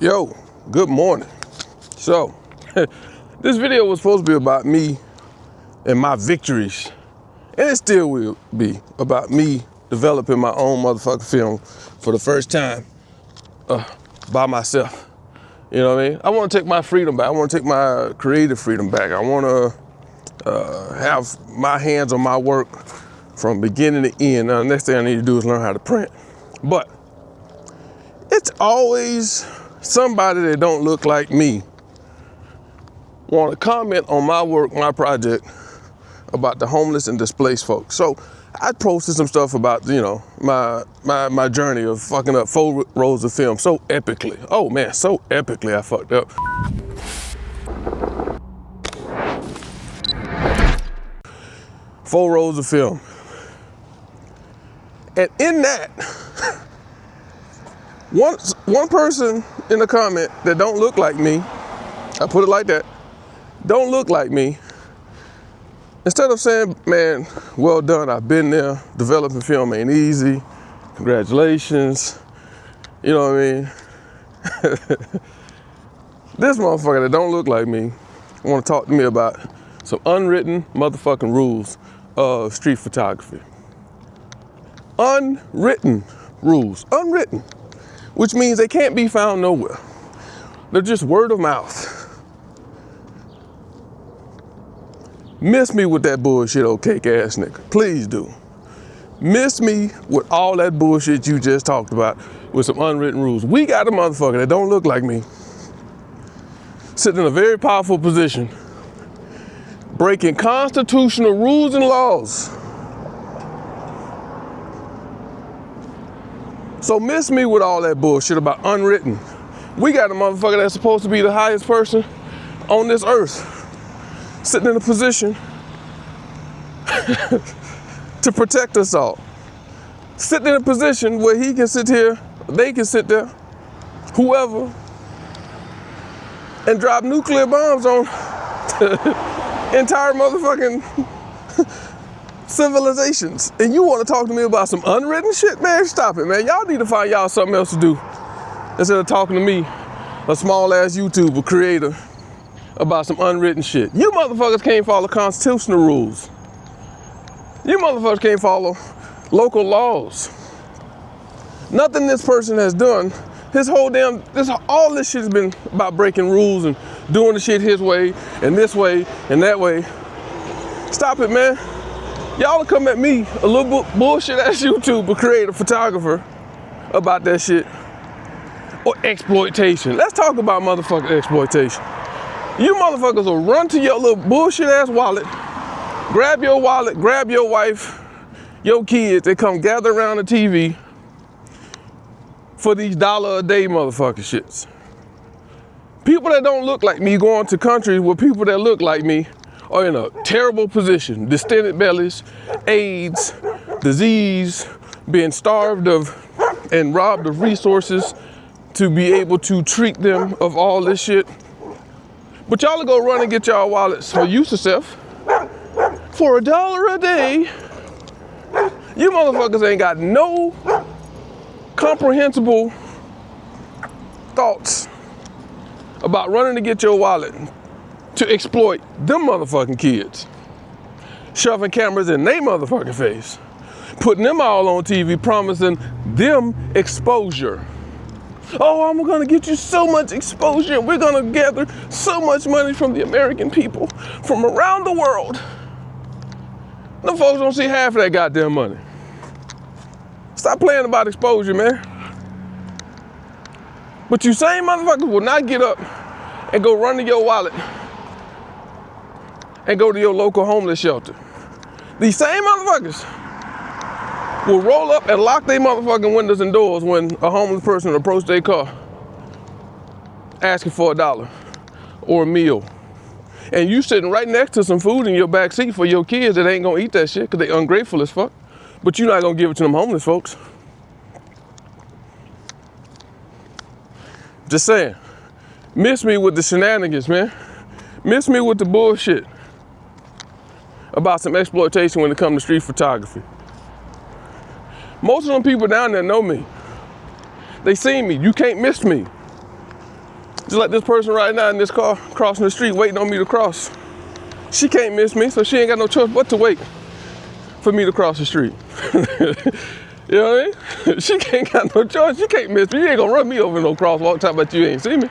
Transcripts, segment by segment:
Yo, good morning. So, this video was supposed to be about me and my victories. And it still will be about me developing my own motherfucking film for the first time by myself. You know what I mean? I want to take my freedom back. I want to take my creative freedom back. I want to have my hands on my work from beginning to end. Now, the next thing I need to do is learn how to print. But it's always somebody that don't look like me want to comment on my work, my project, about the homeless and displaced folks. So I posted some stuff about, you know, my journey of fucking up 4 rolls of film so epically. Oh man, so epically I fucked up. 4 rolls of film. And in that, one person in the comment that don't look like me, I put it like that, don't look like me, instead of saying, man, well done, I've been there, developing film ain't easy, congratulations, you know what I mean? This motherfucker that don't look like me want to talk to me about some unwritten motherfucking rules of street photography. Unwritten rules, unwritten, which means they can't be found nowhere. They're just word of mouth. Miss me with that bullshit, old cake ass nigga. Please do. Miss me with all that bullshit you just talked about with some unwritten rules. We got a motherfucker that don't look like me, sitting in a very powerful position, breaking constitutional rules and laws. So miss me with all that bullshit about unwritten. We got a motherfucker that's supposed to be the highest person on this earth, sitting in a position to protect us all. Sitting in a position where he can sit here, they can sit there, whoever, and drop nuclear bombs on entire motherfucking civilizations. And you want to talk to me about some unwritten shit? Man, stop it, man. Y'all need to find y'all something else to do instead of talking to me, a small ass YouTuber creator, about some unwritten shit. You motherfuckers can't follow constitutional rules. You motherfuckers can't follow local laws. Nothing this person has done, all this shit has been about breaking rules and doing the shit his way and this way and that way. Stop it, man. Y'all will come at me, a little bullshit ass YouTuber, creator, photographer, about that shit. Or exploitation. Let's talk about motherfucking exploitation. You motherfuckers will run to your little bullshit ass wallet, grab your wife, your kids, they come gather around the TV for these $1 a day motherfucking shits. People that don't look like me going to countries where people that look like me are in a terrible position. Distended bellies, AIDS, disease, being starved of and robbed of resources to be able to treat them of all this shit. But y'all will go run and get y'all wallets for use yourself for $1 a day. You motherfuckers ain't got no comprehensible thoughts about running to get your wallet to exploit them motherfucking kids. Shoving cameras in their motherfucking face. Putting them all on TV, promising them exposure. Oh, I'm gonna get you so much exposure. We're gonna gather so much money from the American people from around the world. Them folks don't see half of that goddamn money. Stop playing about exposure, man. But you same motherfuckers will not get up and go run to your wallet and go to your local homeless shelter. These same motherfuckers will roll up and lock their motherfucking windows and doors when a homeless person approaches their car asking for $1 or a meal. And you sitting right next to some food in your back seat for your kids that ain't gonna eat that shit because they ungrateful as fuck. But you're not gonna give it to them homeless folks. Just saying. Miss me with the shenanigans, man. Miss me with the bullshit about some exploitation when it comes to street photography. Most of them people down there know me. They seen me. You can't miss me. Just like this person right now in this car crossing the street waiting on me to cross. She can't miss me, so she ain't got no choice but to wait for me to cross the street. You know what I mean? She ain't got no choice. She can't miss me. You ain't gonna run me over no crosswalk talking about you ain't see me.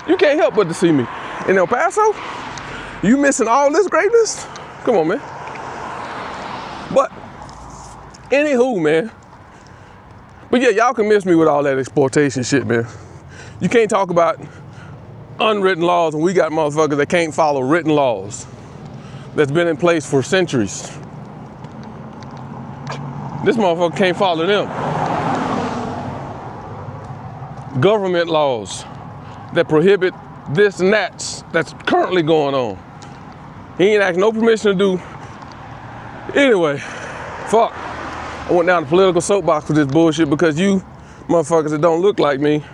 You can't help but to see me. In El Paso, you missing all this greatness? Come on, man. But, anywho, man. But yeah, y'all can miss me with all that exploitation shit, man. You can't talk about unwritten laws when we got motherfuckers that can't follow written laws that's been in place for centuries. This motherfucker can't follow them. Government laws that prohibit this and that's currently going on. He ain't asked no permission to do. Anyway, fuck. I went down the political soapbox with this bullshit because you motherfuckers that don't look like me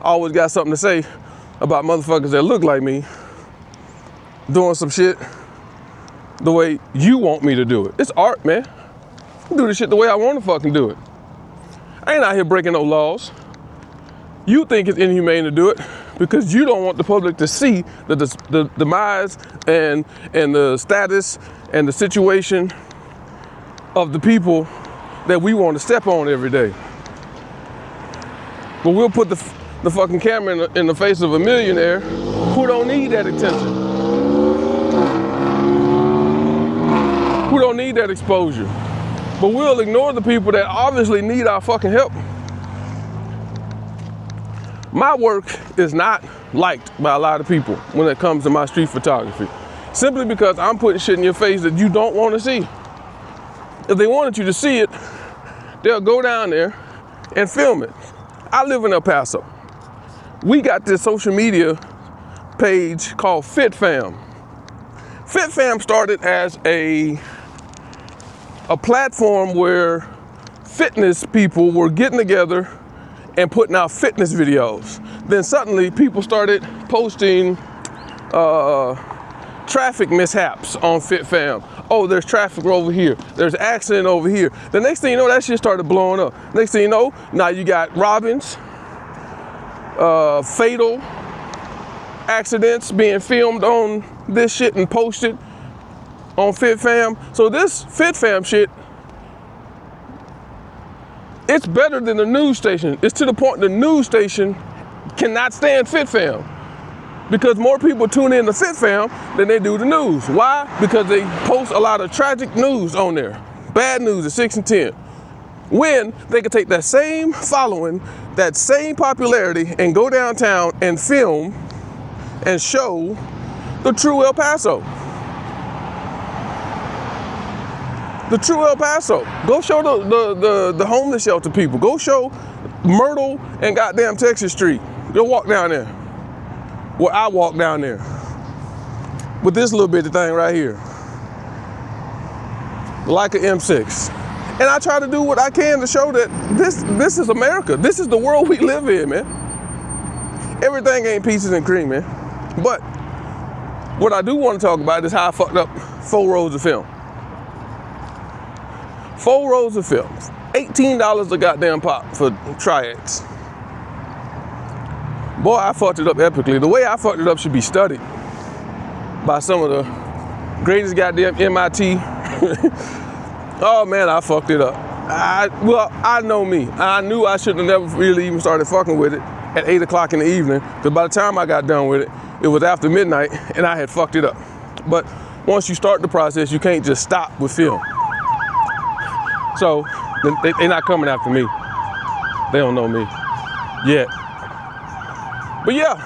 always got something to say about motherfuckers that look like me doing some shit the way you want me to do it. It's art, man. I do this shit the way I want to fucking do it. I ain't out here breaking no laws. You think it's inhumane to do it because you don't want the public to see the demise and the status and the situation of the people that we want to step on every day. But we'll put the fucking camera in the face of a millionaire who don't need that attention. Who don't need that exposure. But we'll ignore the people that obviously need our fucking help. My work is not liked by a lot of people when it comes to my street photography. Simply because I'm putting shit in your face that you don't want to see. If they wanted you to see it, they'll go down there and film it. I live in El Paso. We got this social media page called FitFam. FitFam started as a platform where fitness people were getting together and putting out fitness videos. Then suddenly people started posting traffic mishaps on FitFam. Oh, there's traffic over here. There's an accident over here. The next thing you know, that shit started blowing up. Next thing you know, now you got robins, fatal accidents being filmed on this shit and posted on FitFam. So this FitFam shit, it's better than the news station. It's to the point the news station cannot stand FitFam because more people tune in to FitFam than they do the news. Why? Because they post a lot of tragic news on there. Bad news at 6 and 10. When they could take that same following, that same popularity, and go downtown and film and show the true El Paso. The true El Paso. Go show the homeless shelter people. Go show Myrtle and goddamn Texas Street. Go walk down there. Well, I walk down there with this little bitty thing right here. Like an M6. And I try to do what I can to show that this is America. This is the world we live in, man. Everything ain't peaches and cream, man. But what I do want to talk about is how I fucked up 4 rolls of film. 4 rolls of film. $18 a goddamn pop for Tri-X. Boy, I fucked it up epically. The way I fucked it up should be studied by some of the greatest goddamn MIT. Oh man, I fucked it up. I know me. I knew I shouldn't have never really even started fucking with it at 8 o'clock in the evening, because by the time I got done with it, it was after midnight and I had fucked it up. But once you start the process, you can't just stop with film. So they're not coming after me. They don't know me yet. But yeah,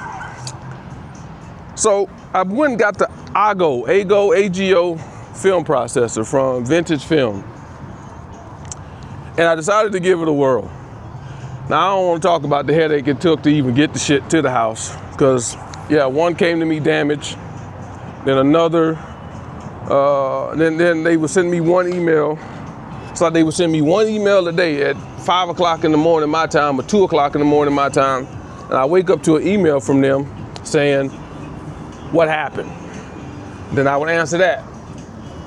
so I went and got the AGO film processor from Vintage Film. And I decided to give it a whirl. Now I don't want to talk about the headache it took to even get the shit to the house. Because yeah, one came to me damaged, then another, then they would send me one email. It's like they would send me one email a day at 5 o'clock in the morning my time or 2 o'clock in the morning my time. And I wake up to an email from them saying, what happened? Then I would answer that,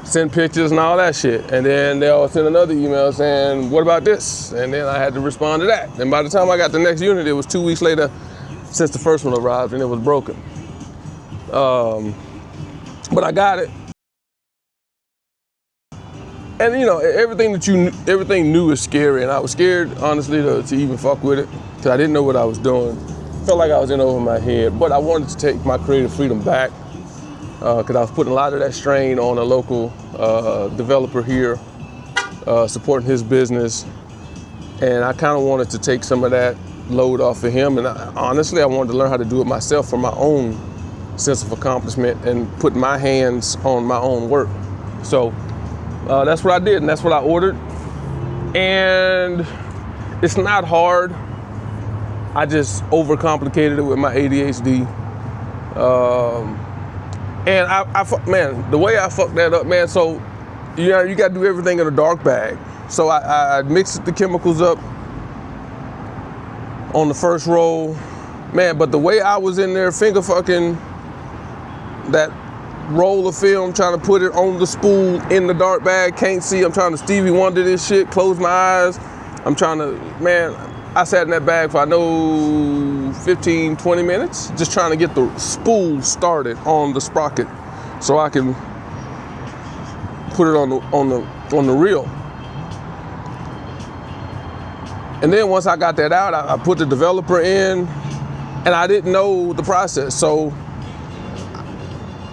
send pictures and all that shit. And then they'll send another email saying, what about this? And then I had to respond to that. And by the time I got the next unit, it was 2 weeks later, since the first one arrived and it was broken. But I got it. And you know, everything new is scary, and I was scared, honestly, to even fuck with it, because I didn't know what I was doing. Felt like I was in over my head, but I wanted to take my creative freedom back, because I was putting a lot of that strain on a local developer here, supporting his business, and I kind of wanted to take some of that load off of him, and honestly, I wanted to learn how to do it myself for my own sense of accomplishment and put my hands on my own work. So that's what I did, and that's what I ordered. And it's not hard. I just overcomplicated it with my ADHD. And man, the way I fucked that up, man, so you know, you gotta do everything in a dark bag. So I mixed the chemicals up on the first roll. Man, but the way I was in there finger fucking that roll of film, trying to put it on the spool in the dark bag, can't see, I'm trying to Stevie Wonder this shit, close my eyes. I'm trying to, man, I sat in that bag for, I know, 15, 20 minutes, just trying to get the spool started on the sprocket so I can put it on the reel. And then once I got that out, I put the developer in, and I didn't know the process. So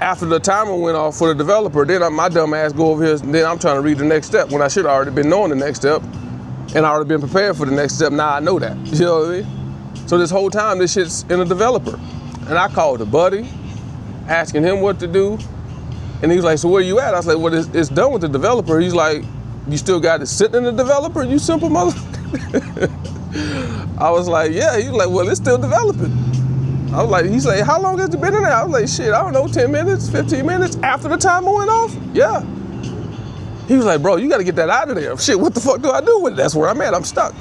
after the timer went off for the developer, then my dumb ass go over here, and then I'm trying to read the next step when I should have already been knowing the next step, and I already been prepared for the next step. Now I know that, you know what I mean? So this whole time, this shit's in a developer. And I called a buddy, asking him what to do, and he was like, so where you at? I was like, well, it's done with the developer. He's like, you still got it sitting in the developer, you simple motherfucker? I was like, yeah. He was like, well, it's still developing. I was like, he's like, how long has it been in there? I was like, shit, I don't know, 10 minutes, 15 minutes after the timer went off? Yeah. He was like, bro, you gotta get that out of there. Shit, what the fuck do I do with it? That's where I'm at, I'm stuck.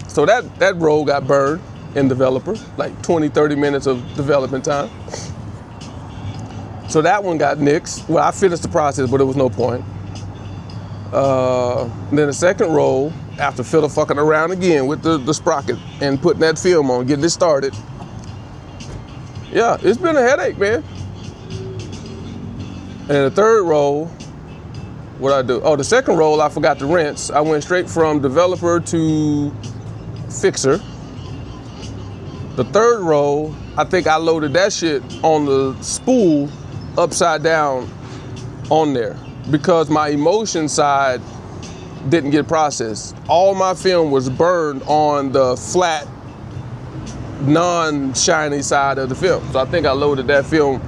So that roll got burned in developer, like 20, 30 minutes of development time. So that one got nixed. Well, I finished the process, but there was no point. Then the second roll, after fiddle fucking around again with the sprocket and putting that film on, getting it started. Yeah, it's been a headache, man. And the third roll, what I do? Oh, the second roll, I forgot to rinse. I went straight from developer to fixer. The third roll, I think I loaded that shit on the spool upside down on there because my emotion side didn't get processed. All my film was burned on the flat, non-shiny side of the film. So I think I loaded that film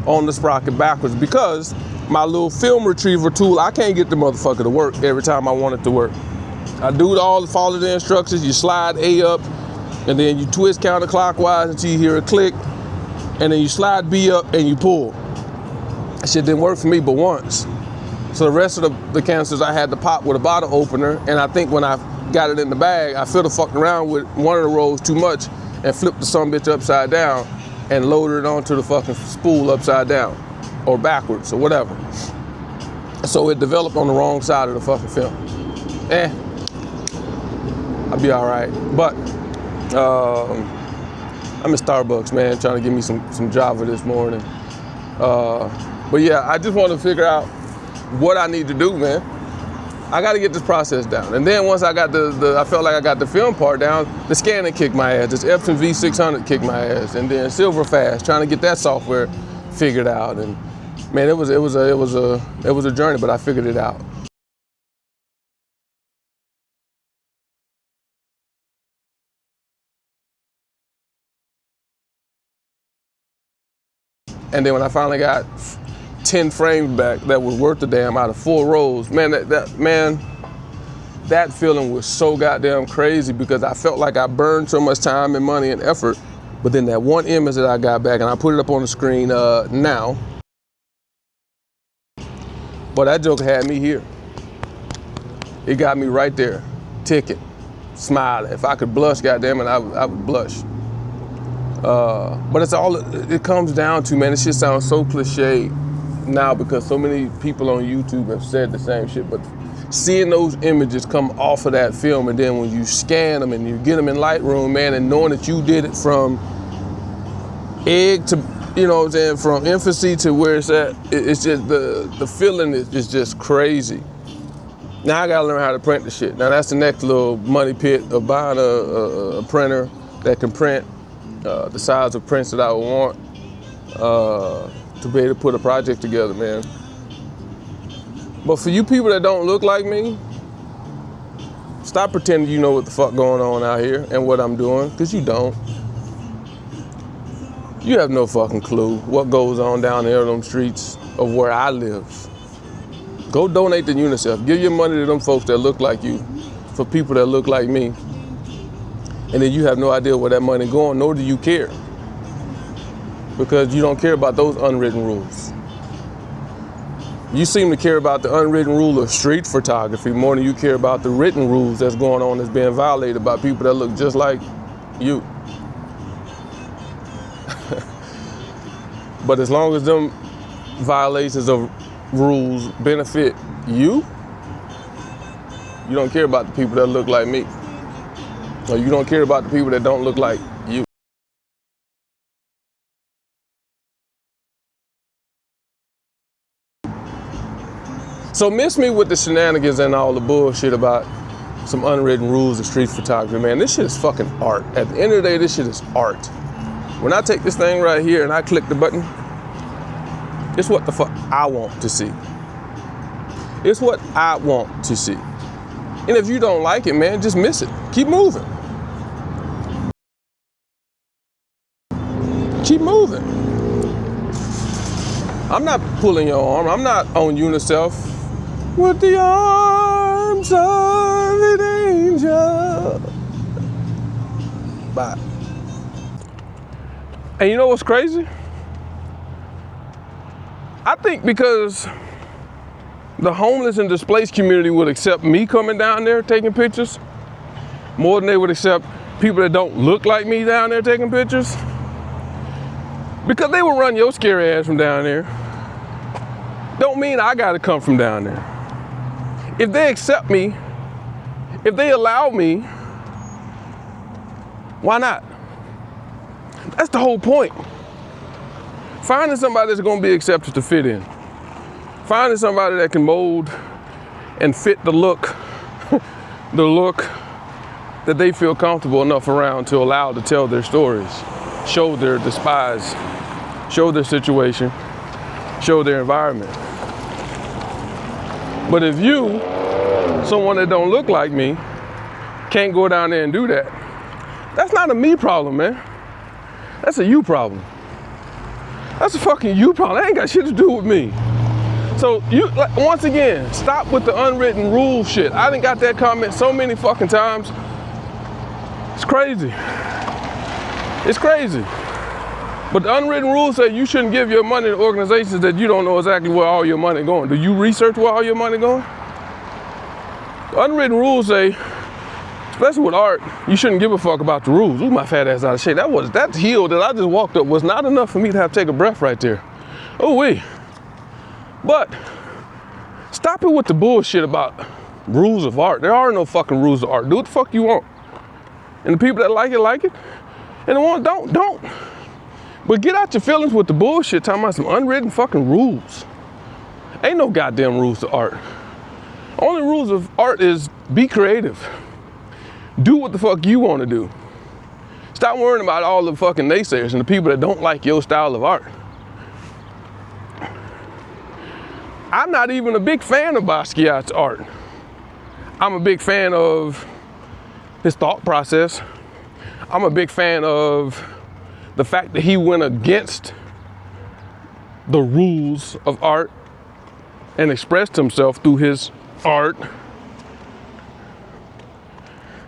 on the sprocket backwards because my little film retriever tool, I can't get the motherfucker to work every time I want it to work. I follow the instructions, you slide A up, and then you twist counterclockwise until you hear a click, and then you slide B up and you pull. That shit didn't work for me but once. So the rest of the canisters I had to pop with a bottle opener, and I think when I got it in the bag, I fiddle fucked around with one of the rolls too much and flipped the sumbitch upside down and loaded it onto the fucking spool upside down or backwards or whatever. So it developed on the wrong side of the fucking film. I'll be all right. But I'm in Starbucks, man, trying to give me some Java this morning. But yeah, I just want to figure out what I need to do, man. I got to get this process down. And then once I got I felt like I got the film part down, the scanning kicked my ass. This Epson V600 kicked my ass. And then Silverfast, trying to get that software figured out. And man, it was a journey, but I figured it out. And then when I finally got 10 frames back that was worth the damn out of 4 rolls, man, that feeling was so goddamn crazy because I felt like I burned so much time and money and effort. But then that one image that I got back, and I put it up on the screen now, but that joke had me here. It got me right there, ticking, smiling. If I could blush, goddamn it, I would blush. But it's all it comes down to, man. This shit sounds so cliche now because so many people on YouTube have said the same shit, but seeing those images come off of that film, and then when you scan them and you get them in Lightroom, man, and knowing that you did it from egg to, you know what I'm saying, from infancy to where it's at. It's just the feeling is just crazy. Now I gotta learn how to print the shit. Now that's the next little money pit of buying a printer that can print the size of prints that I would want to be able to put a project together, man. But for you people that don't look like me, stop pretending you know what the fuck going on out here and what I'm doing, because you don't. You have no fucking clue what goes on down there on them streets of where I live. Go donate to UNICEF. Give your money to them folks that look like you, for people that look like me. And then you have no idea where that money going, nor do you care. Because you don't care about those unwritten rules. You seem to care about the unwritten rule of street photography more than you care about the written rules that's going on, that's being violated by people that look just like you. But as long as them violations of rules benefit you, you don't care about the people that look like me. Or you don't care about the people that don't look like you. So miss me with the shenanigans and all the bullshit about some unwritten rules of street photography, man. This shit is fucking art. At the end of the day, this shit is art. When I take this thing right here and I click the button, it's what the fuck I want to see. It's what I want to see. And if you don't like it, man, just miss it. Keep moving. Keep moving. I'm not pulling your arm. I'm not on UNICEF with the arms of an angel. Bye. And you know what's crazy? I think because the homeless and displaced community would accept me coming down there taking pictures more than they would accept people that don't look like me down there taking pictures. Because they will run your scary ass from down there. Don't mean I gotta come from down there. If they accept me, if they allow me, why not? That's the whole point. Finding somebody that's gonna be accepted to fit in. Finding somebody that can mold and fit the look that they feel comfortable enough around to allow to tell their stories, show their despise, show their situation, show their environment. But if you, someone that don't look like me, can't go down there and do that, that's not a me problem, man. That's a you problem. That's a fucking you problem. That ain't got shit to do with me. So you, once again, stop with the unwritten rule shit. I done got that comment so many fucking times. It's crazy. It's crazy. But the unwritten rules say you shouldn't give your money to organizations that you don't know exactly where all your money going. Do you research where all your money going? The unwritten rules say, especially with art, you shouldn't give a fuck about the rules. Ooh, my fat ass out of shape. That hill that I just walked up was not enough for me to have to take a breath right there. Oh wee. But stop it with the bullshit about rules of art. There are no fucking rules of art. Do what the fuck you want. And the people that like it. And the ones don't. But get out your feelings with the bullshit talking about some unwritten fucking rules. Ain't no goddamn rules to art. Only rules of art is be creative. Do what the fuck you want to do. Stop worrying about all the fucking naysayers and the people that don't like your style of art. I'm not even a big fan of Basquiat's art. I'm a big fan of his thought process. I'm a big fan of the fact that he went against the rules of art and expressed himself through his art.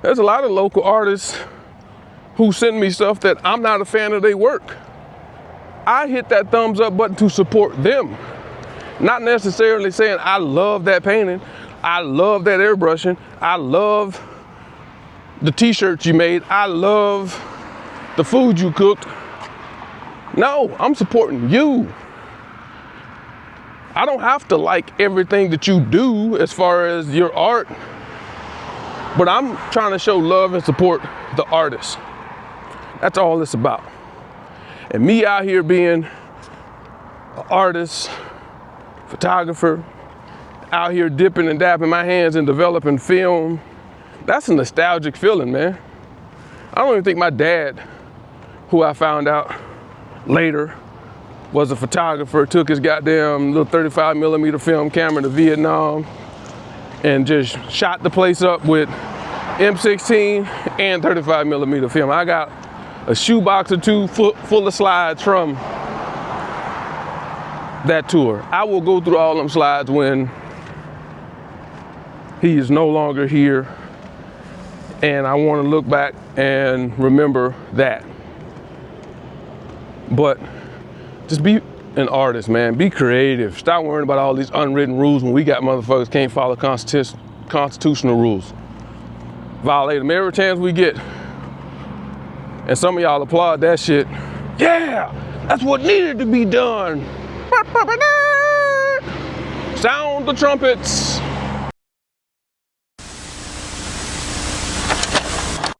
There's a lot of local artists who send me stuff that I'm not a fan of their work. I hit that thumbs up button to support them. Not necessarily saying I love that painting, I love that airbrushing, I love the t-shirts you made, I love the food you cooked. No, I'm supporting you. I don't have to like everything that you do as far as your art, but I'm trying to show love and support the artist. That's all it's about. And me out here being an artist, photographer, out here dipping and dapping my hands and developing film, that's a nostalgic feeling, man. I don't even think my dad, who I found out later was a photographer, took his goddamn little 35mm film camera to Vietnam and just shot the place up with M16 and 35mm film. I got a shoebox or two full of slides from that tour. I will go through all them slides when he is no longer here, and I want to look back and remember that. But just be an artist, man. Be creative. Stop worrying about all these unwritten rules when we got motherfuckers can't follow constitutional rules. Violate them every chance we get. And some of y'all applaud that shit. Yeah, that's what needed to be done. Sound the trumpets.